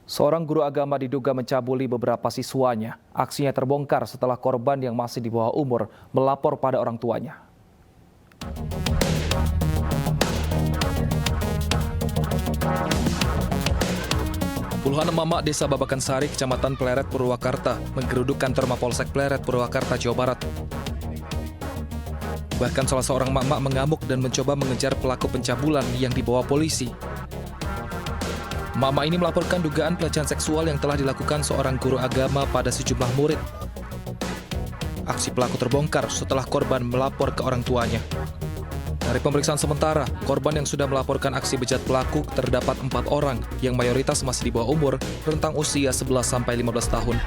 Seorang guru agama diduga mencabuli beberapa siswanya. Aksinya terbongkar setelah korban yang masih di bawah umur melapor pada orang tuanya. Puluhan emak-emak desa Babakan Sari, Kecamatan Pleret, Purwakarta, menggeruduk kantor Mapolsek Pleret, Purwakarta, Jawa Barat. Bahkan salah seorang emak-emak mengamuk dan mencoba mengejar pelaku pencabulan yang dibawa polisi. Emak-emak ini melaporkan dugaan pelecehan seksual yang telah dilakukan seorang guru agama pada sejumlah murid. Aksi pelaku terbongkar setelah korban melapor ke orang tuanya. Dari pemeriksaan sementara, korban yang sudah melaporkan aksi bejat pelaku terdapat 4 orang yang mayoritas masih di bawah umur, rentang usia 11-15 tahun.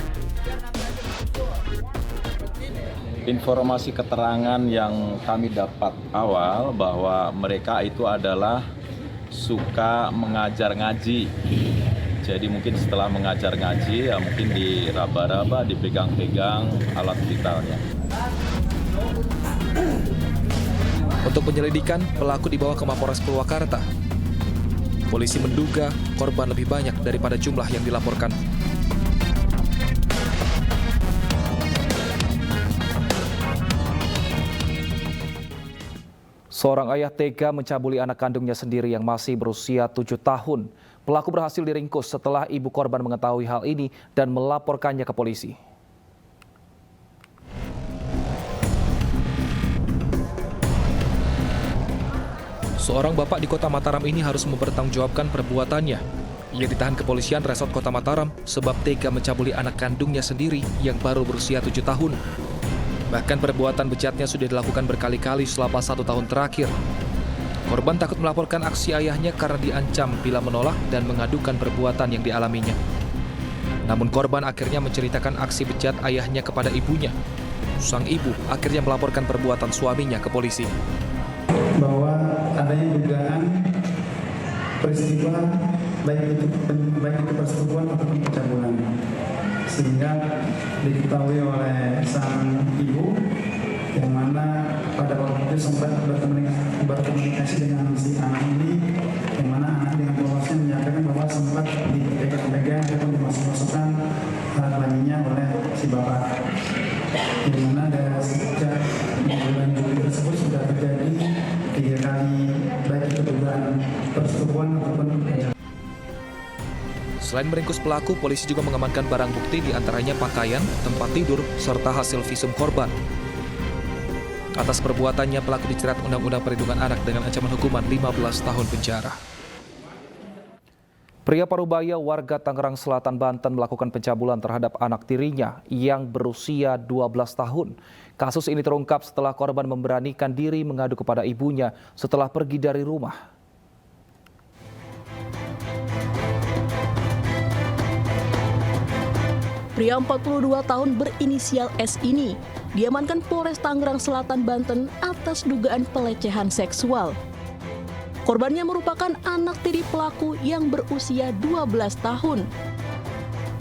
Informasi keterangan yang kami dapat awal bahwa mereka itu adalah suka mengajar ngaji. Jadi mungkin setelah mengajar ngaji, ya mungkin diraba-raba, dipegang-pegang alat vitalnya. Untuk penyelidikan, pelaku dibawa ke Mapolres Purwakarta. Polisi menduga korban lebih banyak daripada jumlah yang dilaporkan. Seorang ayah tega mencabuli anak kandungnya sendiri yang masih berusia 7 tahun. Pelaku berhasil diringkus setelah ibu korban mengetahui hal ini dan melaporkannya ke polisi. Seorang bapak di Kota Mataram ini harus mempertanggungjawabkan perbuatannya. Ia ditahan kepolisian Resort Kota Mataram sebab tega mencabuli anak kandungnya sendiri yang baru berusia 7 tahun. Bahkan perbuatan bejatnya sudah dilakukan berkali-kali selama 1 tahun terakhir. Korban takut melaporkan aksi ayahnya karena diancam bila menolak dan mengadukan perbuatan yang dialaminya. Namun korban akhirnya menceritakan aksi bejat ayahnya kepada ibunya. Sang ibu akhirnya melaporkan perbuatan suaminya ke polisi. Bahwa adanya dugaan peristiwa baik itu persetubuhan ataupun pencabulan, sehingga diketahui oleh sang ibu yang mana pada waktu itu sempat berkomunikasi dengan si anak ini, yang mana anak dengan polosnya menyatakan bahwa sempat dipegang-pegang ataupun dimasuk-masukkan alat kelaminnya oleh si bapak, di mana dari sejak bulan Juli tersebut sudah terjadi 3 kali baik itu dugaan persetubuhan ataupun pencabulan. Selain meringkus pelaku, polisi juga mengamankan barang bukti diantaranya pakaian, tempat tidur, serta hasil visum korban. Atas perbuatannya, pelaku dijerat Undang-Undang Perlindungan Anak dengan ancaman hukuman 15 tahun penjara. Pria Parubaya warga Tangerang Selatan, Banten melakukan pencabulan terhadap anak tirinya yang berusia 12 tahun. Kasus ini terungkap setelah korban memberanikan diri mengadu kepada ibunya setelah pergi dari rumah. Pria 42 tahun berinisial S ini diamankan Polres Tangerang Selatan, Banten atas dugaan pelecehan seksual. Korbannya merupakan anak tiri pelaku yang berusia 12 tahun.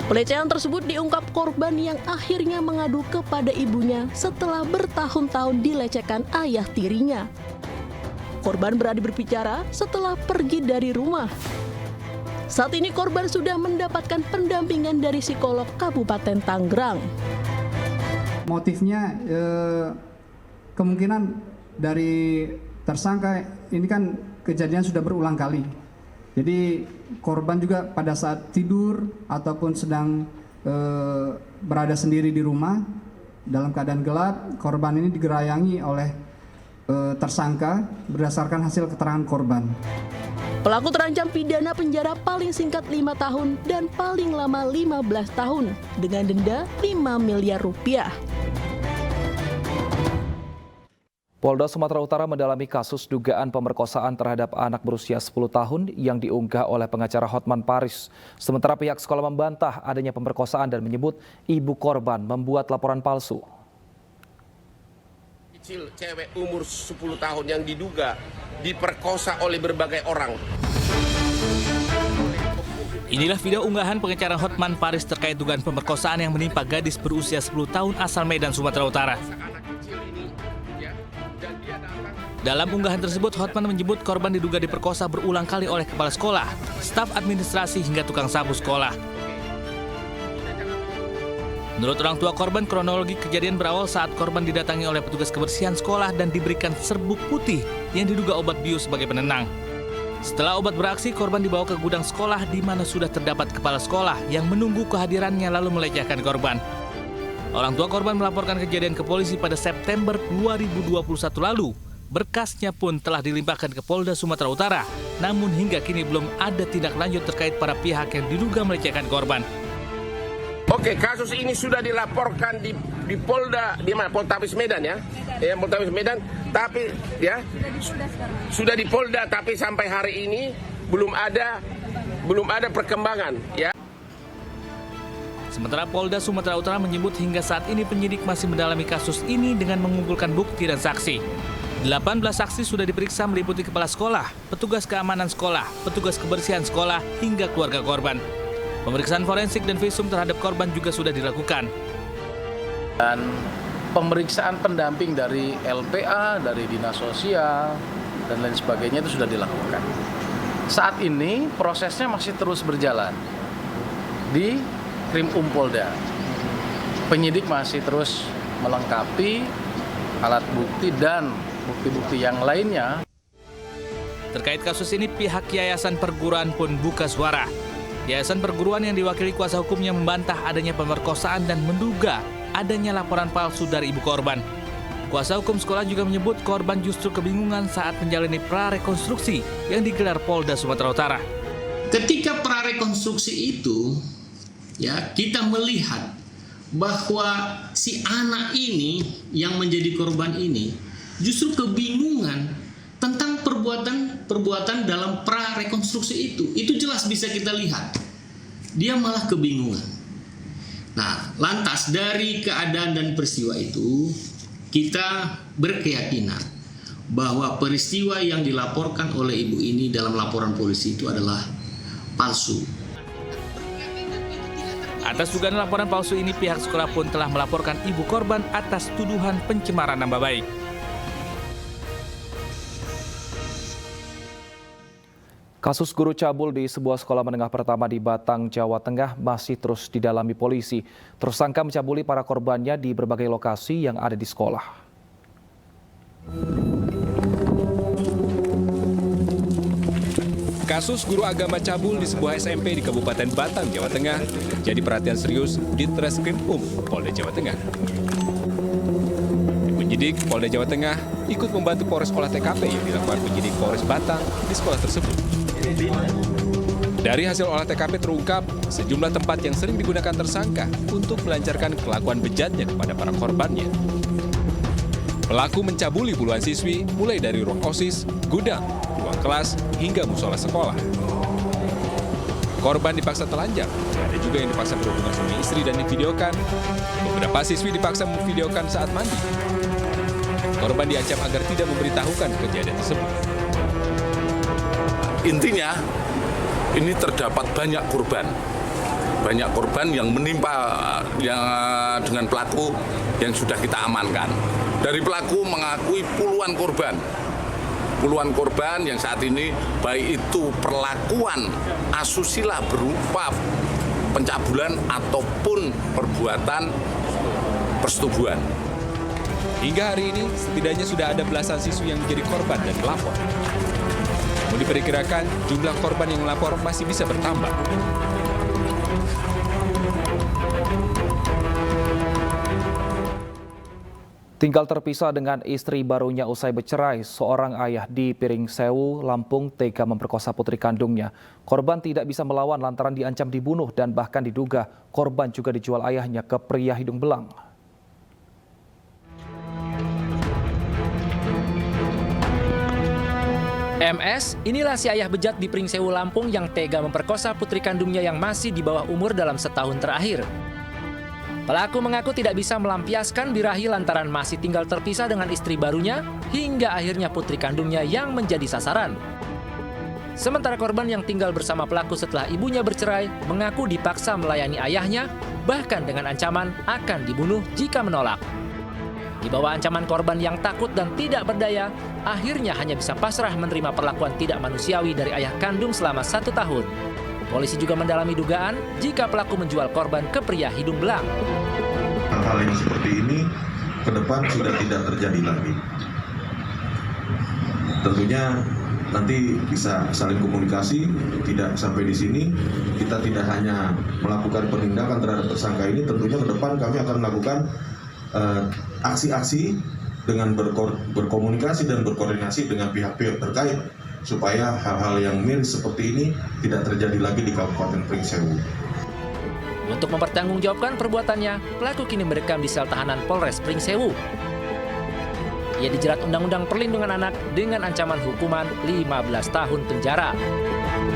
Pelecehan tersebut diungkap korban yang akhirnya mengadu kepada ibunya setelah bertahun-tahun dilecehkan ayah tirinya. Korban berani berbicara setelah pergi dari rumah. Saat ini korban sudah mendapatkan pendampingan dari psikolog Kabupaten Tangerang. Motifnya kemungkinan dari tersangka ini kan kejadian sudah berulang kali. Jadi korban juga pada saat tidur ataupun sedang berada sendiri di rumah dalam keadaan gelap, korban ini digerayangi oleh tersangka berdasarkan hasil keterangan korban. Pelaku terancam pidana penjara paling singkat 5 tahun dan paling lama 15 tahun dengan denda 5 miliar rupiah. Polda Sumatera Utara mendalami kasus dugaan pemerkosaan terhadap anak berusia 10 tahun yang diunggah oleh pengacara Hotman Paris. Sementara pihak sekolah membantah adanya pemerkosaan dan menyebut ibu korban membuat laporan palsu. Kecil cewek umur 10 tahun yang diduga diperkosa oleh berbagai orang. Inilah video unggahan pengacara Hotman Paris terkait dugaan pemerkosaan yang menimpa gadis berusia 10 tahun asal Medan, Sumatera Utara. Dalam unggahan tersebut, Hotman menyebut korban diduga diperkosa berulang kali oleh kepala sekolah, staf administrasi hingga tukang sapu sekolah. Menurut orang tua korban, kronologi kejadian berawal saat korban didatangi oleh petugas kebersihan sekolah dan diberikan serbuk putih yang diduga obat bius sebagai penenang. Setelah obat beraksi, korban dibawa ke gudang sekolah di mana sudah terdapat kepala sekolah yang menunggu kehadirannya lalu melecehkan korban. Orang tua korban melaporkan kejadian ke polisi pada September 2021 lalu. Berkasnya pun telah dilimpahkan ke Polda Sumatera Utara, namun hingga kini belum ada tindak lanjut terkait para pihak yang diduga melecehkan korban. Oke, kasus ini sudah dilaporkan di Polda, di mana? Poltabes Medan ya, Poltabes Medan. Tapi ya sudah di Polda, tapi sampai hari ini belum ada perkembangan ya. Sementara Polda Sumatera Utara menyebut hingga saat ini penyidik masih mendalami kasus ini dengan mengumpulkan bukti dan saksi. 18 saksi sudah diperiksa meliputi kepala sekolah, petugas keamanan sekolah, petugas kebersihan sekolah, hingga keluarga korban. Pemeriksaan forensik dan visum terhadap korban juga sudah dilakukan. Dan pemeriksaan pendamping dari LPA, dari Dinas Sosial, dan lain sebagainya itu sudah dilakukan. Saat ini prosesnya masih terus berjalan di Krim Polda. Penyidik masih terus melengkapi alat bukti dan bukti-bukti yang lainnya. Terkait kasus ini, pihak Yayasan Perguruan pun buka suara. Yayasan Perguruan yang diwakili kuasa hukumnya membantah adanya pemerkosaan dan menduga adanya laporan palsu dari ibu korban. Kuasa hukum sekolah juga menyebut korban justru kebingungan saat menjalani prarekonstruksi yang digelar Polda Sumatera Utara. Ketika prarekonstruksi itu, ya, kita melihat bahwa si anak ini yang menjadi korban ini justru kebingungan tentang perbuatan dalam prarekonstruksi itu. Itu jelas bisa kita lihat. Dia malah kebingungan. Nah, lantas dari keadaan dan peristiwa itu, kita berkeyakinan bahwa peristiwa yang dilaporkan oleh ibu ini dalam laporan polisi itu adalah palsu. Atas dugaan laporan palsu ini, pihak sekolah pun telah melaporkan ibu korban atas tuduhan pencemaran nama baik. Kasus guru cabul di sebuah sekolah menengah pertama di Batang, Jawa Tengah masih terus didalami polisi. Tersangka mencabuli para korbannya di berbagai lokasi yang ada di sekolah. Kasus guru agama cabul di sebuah SMP di Kabupaten Batang, Jawa Tengah jadi perhatian serius di Ditreskrim Polda Jawa Tengah. Penyidik Polda Jawa Tengah ikut membantu Polres olah TKP yang dilakukan penyidik Polres Batang di sekolah tersebut. Dari hasil olah TKP terungkap sejumlah tempat yang sering digunakan tersangka untuk melancarkan kelakuan bejatnya kepada para korbannya. Pelaku mencabuli puluhan siswi mulai dari ruang OSIS, gudang, ruang kelas, hingga musola sekolah. Korban dipaksa telanjang, ada juga yang dipaksa berhubungan suami istri dan divideokan. Beberapa siswi dipaksa memvideokan saat mandi. Korban diancam agar tidak memberitahukan kejadian tersebut. Intinya, ini terdapat banyak korban. Banyak korban yang menimpa dengan pelaku yang sudah kita amankan. Dari pelaku mengakui puluhan korban yang saat ini baik itu perlakuan asusila berupa pencabulan ataupun perbuatan persetubuhan. Hingga hari ini, setidaknya sudah ada belasan siswi yang menjadi korban dan melapor. Namun diperkirakan jumlah korban yang melapor masih bisa bertambah. Tinggal terpisah dengan istri barunya usai bercerai, seorang ayah di Piring Sewu, Lampung tega memperkosa putri kandungnya. Korban tidak bisa melawan lantaran diancam dibunuh dan bahkan diduga korban juga dijual ayahnya ke pria hidung belang. MS, inilah si ayah bejat di Piring Sewu, Lampung yang tega memperkosa putri kandungnya yang masih di bawah umur dalam setahun terakhir. Pelaku mengaku tidak bisa melampiaskan birahi lantaran masih tinggal terpisah dengan istri barunya hingga akhirnya putri kandungnya yang menjadi sasaran. Sementara korban yang tinggal bersama pelaku setelah ibunya bercerai mengaku dipaksa melayani ayahnya bahkan dengan ancaman akan dibunuh jika menolak. Di bawah ancaman korban yang takut dan tidak berdaya, akhirnya hanya bisa pasrah menerima perlakuan tidak manusiawi dari ayah kandung selama 1 tahun. Polisi juga mendalami dugaan jika pelaku menjual korban ke pria hidung belang. Hal-hal yang seperti ini ke depan sudah tidak terjadi lagi. Tentunya nanti bisa saling komunikasi, tidak sampai di sini. Kita tidak hanya melakukan penindakan terhadap tersangka ini, tentunya ke depan kami akan melakukan aksi-aksi dengan berkomunikasi dan berkoordinasi dengan pihak-pihak terkait supaya hal-hal yang miris seperti ini tidak terjadi lagi di Kabupaten Pringsewu. Untuk mempertanggungjawabkan perbuatannya, pelaku kini mendekam di sel tahanan Polres Pringsewu. Ia dijerat Undang-Undang Perlindungan Anak dengan ancaman hukuman 15 tahun penjara.